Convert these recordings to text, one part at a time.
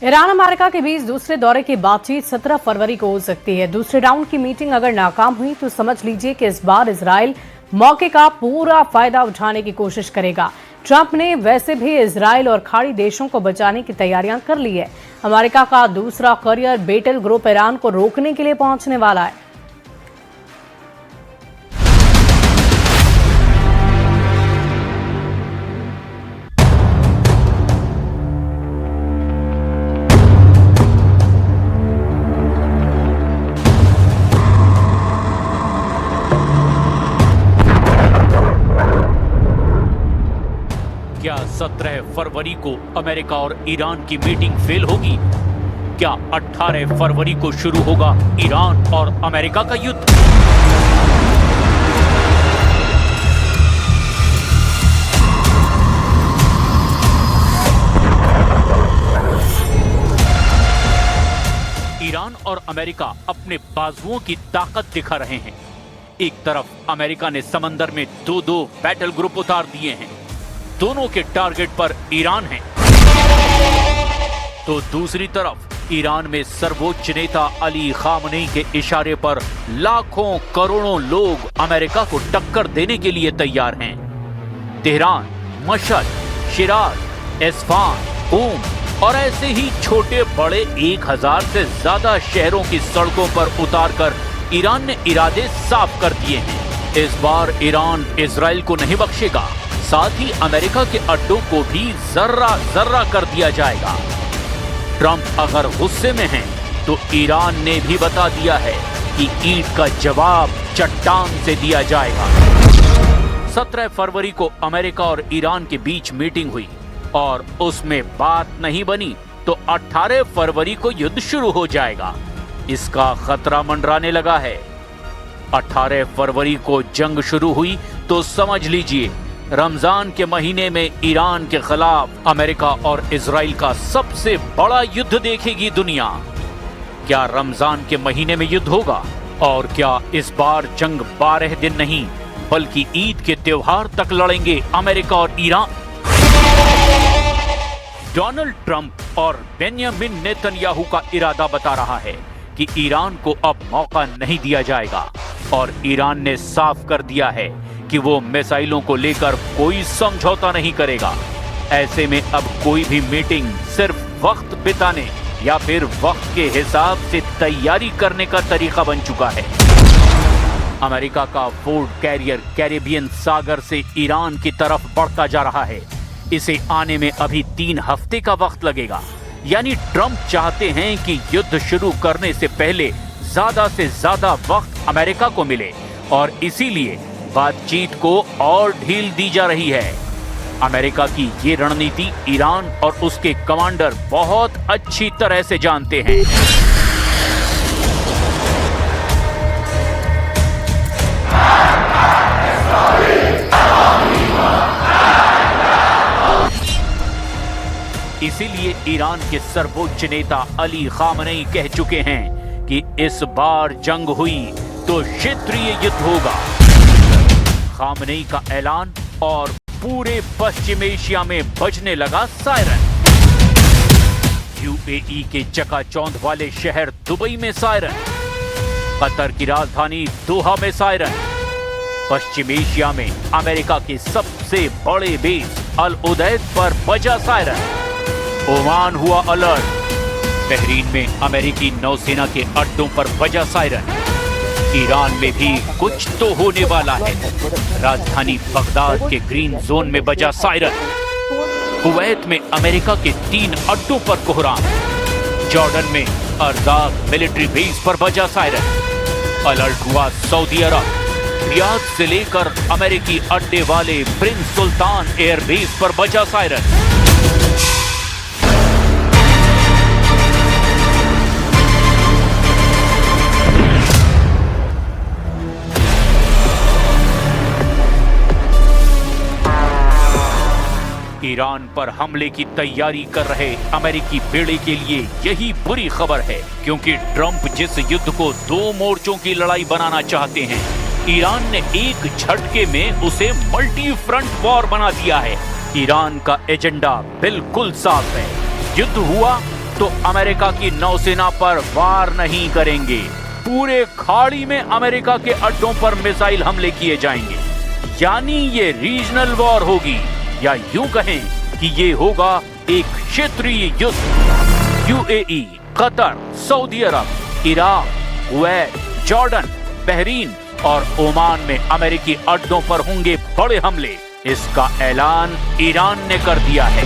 Iran America के बीच दूसरे दौरे की बातचीत 17 फरवरी को हो सकती है। दूसरे राउंड की मीटिंग अगर नाकाम हुई तो समझ लीजिए कि इस बार इजराइल मौके का पूरा फायदा उठाने की कोशिश करेगा। ट्रंप ने वैसे भी इजराइल और खाड़ी देशों को बचाने की तैयारियां कर ली है। अमेरिका का दूसरा करियर बेटल ग्रुप ईरान को रोकने के लिए पहुंचने वाला है। क्या 17 फरवरी को अमेरिका और ईरान की मीटिंग फेल होगी? क्या 18 फरवरी को शुरू होगा ईरान और अमेरिका का युद्ध? ईरान और अमेरिका अपने बाजुओं की ताकत दिखा रहे हैं। एक तरफ अमेरिका ने समंदर में दो बैटल ग्रुप उतार दिए हैं, दोनों के टारगेट पर ईरान है। तो दूसरी तरफ ईरान में सर्वोच्च नेता अली खामनेई के इशारे पर लाखों करोड़ों लोग अमेरिका को टक्कर देने के लिए तैयार हैं। तेहरान, मशहद, शिराज, इस्फहान, क़ूम और ऐसे ही छोटे बड़े 1000 से ज्यादा शहरों की सड़कों पर उतारकर ईरान ने इरादे साफ कर दिए हैं। इस बार ईरान इजराइल को नहीं बख्शेगा, साथ ही अमेरिका के अड्डों को भी जर्रा जर्रा कर दिया जाएगा। ट्रंप अगर गुस्से में हैं, तो ईरान ने भी बता दिया है कि ईंट का जवाब चट्टान से दिया जाएगा। 17 फरवरी को अमेरिका और ईरान के बीच मीटिंग हुई और उसमें बात नहीं बनी तो 18 फरवरी को युद्ध शुरू हो जाएगा। इसका खतरा मंडराने लगा है। 18 फरवरी को जंग शुरू हुई तो समझ लीजिए रमजान के महीने में ईरान के खिलाफ अमेरिका और इजराइल का सबसे बड़ा युद्ध देखेगी दुनिया। क्या रमजान के महीने में युद्ध होगा? और क्या इस बार जंग 12 दिन नहीं बल्कि ईद के त्योहार तक लड़ेंगे अमेरिका और ईरान? डोनाल्ड ट्रंप और बेंजामिन नेतन्याहू का इरादा बता रहा है कि ईरान को अब मौका नहीं दिया जाएगा और ईरान ने साफ कर दिया है कि वो मिसाइलों को लेकर कोई समझौता नहीं करेगा। ऐसे में अब कोई भी मीटिंग सिर्फ वक्त बिताने या फिर वक्त के हिसाब से तैयारी करने का तरीका बन चुका है। अमेरिका का फोर्ड कैरियर कैरेबियन सागर से ईरान की तरफ बढ़ता जा रहा है। इसे आने में अभी 3 हफ्ते का वक्त लगेगा। यानी ट्रंप चाहते हैं कि युद्ध शुरू करने से पहले ज्यादा से ज्यादा वक्त अमेरिका को मिले और इसीलिए बातचीत को और ढील दी जा रही है। अमेरिका की ये रणनीति ईरान और उसके कमांडर बहुत अच्छी तरह से जानते हैं। इसीलिए ईरान के सर्वोच्च नेता अली खामनेई कह चुके हैं कि इस बार जंग हुई तो क्षेत्रीय युद्ध होगा। खामनेई का ऐलान और पूरे पश्चिम एशिया में बजने लगा सायरन। यूएई के चकाचौंध वाले शहर दुबई में सायरन, कतर की राजधानी दोहा में सायरन, पश्चिम एशिया में अमेरिका के सबसे बड़े बेस अल उदैद पर बजा सायरन। ओमान हुआ अलर्ट, बहरीन में अमेरिकी नौसेना के अड्डों पर बजा सायरन। ईरान में भी कुछ तो होने वाला है। राजधानी बगदाद के ग्रीन जोन में बजा सायरन। कुवैत में अमेरिका के 3 अड्डों पर कोहराम। जॉर्डन में अर्जाक मिलिट्री बेस पर बजा सायरन। अलर्ट हुआ सऊदी अरब, रियाद से लेकर अमेरिकी अड्डे वाले प्रिंस सुल्तान एयरबेस पर बजा सायरन। ईरान पर हमले की तैयारी कर रहे अमेरिकी बेड़े के लिए यही बुरी खबर है, क्योंकि ट्रंप जिस युद्ध को 2 मोर्चों की लड़ाई बनाना चाहते हैं, ईरान ने एक झटके में उसे मल्टी फ्रंट वॉर बना दिया है। ईरान का एजेंडा बिल्कुल साफ है, युद्ध हुआ तो अमेरिका की नौसेना पर वार नहीं करेंगे। पूरे खाड़ी में अमेरिका के अड्डों पर मिसाइल हमले किए जाएंगे। यानी ये रीजनल वॉर होगी, या यूं कहें कि ये होगा एक क्षेत्रीय युद्ध। यूएई, कतर, सऊदी अरब, इराक, कुवैत, जॉर्डन, बहरीन और ओमान में अमेरिकी अड्डों पर होंगे बड़े हमले। इसका ऐलान ईरान ने कर दिया है।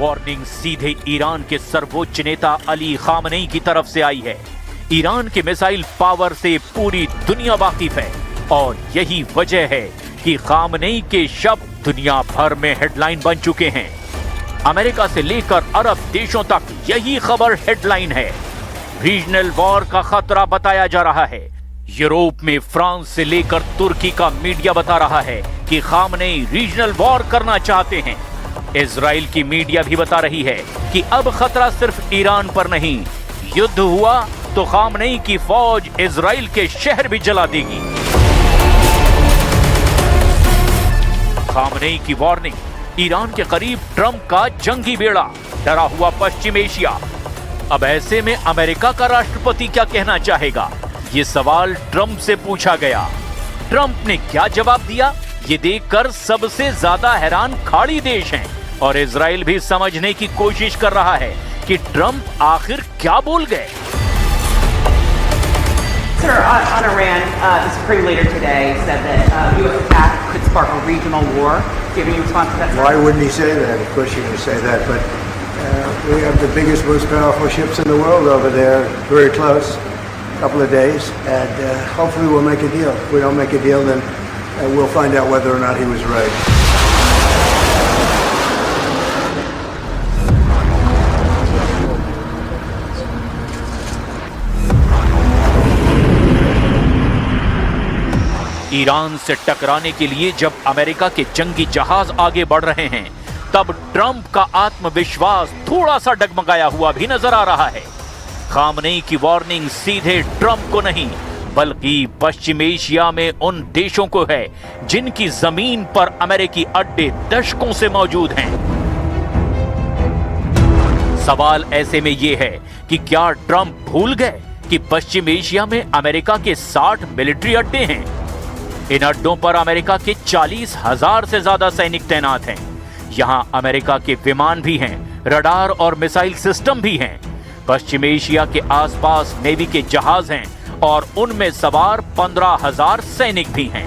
वार्निंग सीधे ईरान के सर्वोच्च नेता अली खामनेई की तरफ से आई है। ईरान के मिसाइल पावर से पूरी दुनिया वाकिफ है और यही वजह है कि खामनेई के शब्द दुनिया भर में हेडलाइन बन चुके हैं। अमेरिका से लेकर अरब देशों तक यही खबर हेडलाइन है। रीजनल वॉर का खतरा बताया जा रहा है। यूरोप में फ्रांस से लेकर तुर्की का मीडिया बता रहा है कि खामनेई रीजनल वॉर करना चाहते हैं। इजराइल की मीडिया भी बता रही है कि अब खतरा सिर्फ ईरान पर नहीं, युद्ध हुआ तो खामनेई की फौज इजराइल के शहर भी जला देगी। खामनेई की वार्निंग, ईरान के करीब ट्रंप का जंगी बेड़ा, डरा हुआ पश्चिम एशिया। अब ऐसे में अमेरिका का राष्ट्रपति क्या कहना चाहेगा, ये सवाल ट्रंप से पूछा गया। ट्रंप ने क्या जवाब दिया, ये देखकर सबसे ज्यादा हैरान खाड़ी देश हैं और इजराइल भी समझने की कोशिश कर रहा है कि ट्रंप आखिर क्या बोल गए। Sir, on Iran, the Supreme Leader today said that U.S. attack could spark a regional war. Do you have any response to that? Why wouldn't he say that? Of course you're going to say that, but we have the biggest, most powerful ships in the world over there, very close, a couple of days, and hopefully we'll make a deal. If we don't make a deal, then we'll find out whether or not he was right. Iran से टकराने के लिए जब America के जंगी जहाज आगे बढ़ रहे हैं, तब ट्रंप का आत्मविश्वास थोड़ा सा डगमगाया हुआ भी नजर आ रहा है। खामनेई की वार्निंग सीधे ट्रंप को नहीं, बल्कि पश्चिम एशिया में उन देशों को है जिनकी जमीन पर अमेरिकी अड्डे दशकों से मौजूद हैं। सवाल ऐसे में यह है कि क्या ट्रंप भूल गए कि पश्चिम एशिया में अमेरिका के 60 मिलिट्री अड्डे हैं। इन अड्डों पर अमेरिका के 40,000 से ज्यादा सैनिक तैनात हैं। यहां अमेरिका के विमान भी हैं, रडार और मिसाइल सिस्टम भी हैं। पश्चिम एशिया के आसपास नेवी के जहाज हैं और उनमें सवार 15,000 सैनिक भी हैं।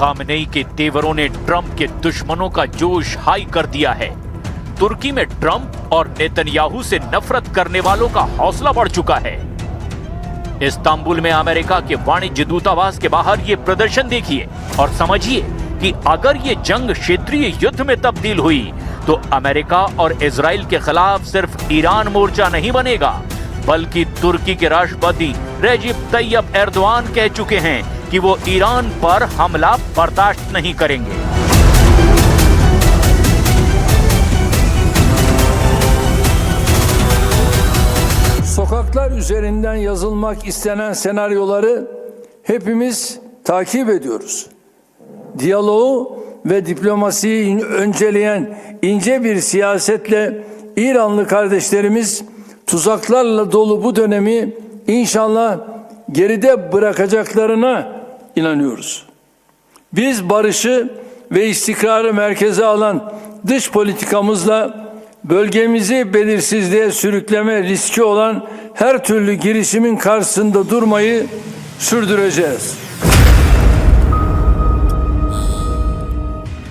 खामनेई के तेवरों ने ट्रंप के दुश्मनों का जोश हाई कर दिया है। तुर्की में ट्रंप और नेतन्याहू से नफरत करने वालों का हौसला बढ़ चुका है। इस्तांबुल में अमेरिका के वाणिज्य दूतावास के बाहर ये प्रदर्शन देखिए और समझिए कि अगर ये जंग क्षेत्रीय युद्ध में तब्दील हुई तो अमेरिका और इजराइल के खिलाफ सिर्फ ईरान मोर्चा नहीं बनेगा, बल्कि तुर्की के राष्ट्रपति रेजिप तैयब एर्दोआन कह चुके हैं कि वो ईरान पर हमला बर्दाश्त नहीं करेंगे। Sokaklar üzerinden yazılmak istenen senaryoları hepimiz takip ediyoruz. Diyaloğu ve diplomasiyi önceleyen ince bir siyasetle İranlı kardeşlerimiz tuzaklarla dolu bu dönemi inşallah geride bırakacaklarına inanıyoruz. Biz barışı ve istikrarı merkeze alan dış politikamızla bölgemizi belirsizliğe sürükleme riski olan her türlü girişimin karşısında durmayı sürdüreceğiz.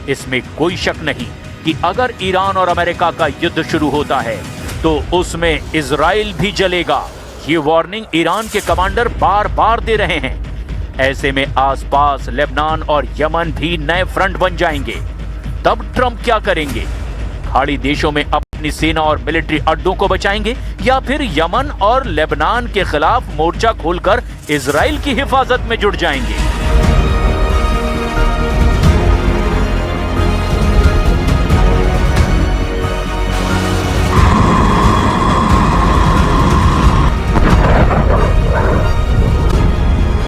इसमें कोई शक नहीं कि अगर Iran और America का युद्ध शुरू होता है तो उसमें इजराइल भी जलेगा। ये वार्निंग ईरान के कमांडर बार बार दे रहे हैं। ऐसे में आसपास लेबनान और यमन भी नए फ्रंट बन जाएंगे। तब ट्रंप क्या करेंगे? खाड़ी देशों में अपनी सेना और मिलिट्री अड्डों को बचाएंगे या फिर यमन और लेबनान के खिलाफ मोर्चा खोलकर इजराइल की हिफाजत में जुट जाएंगे?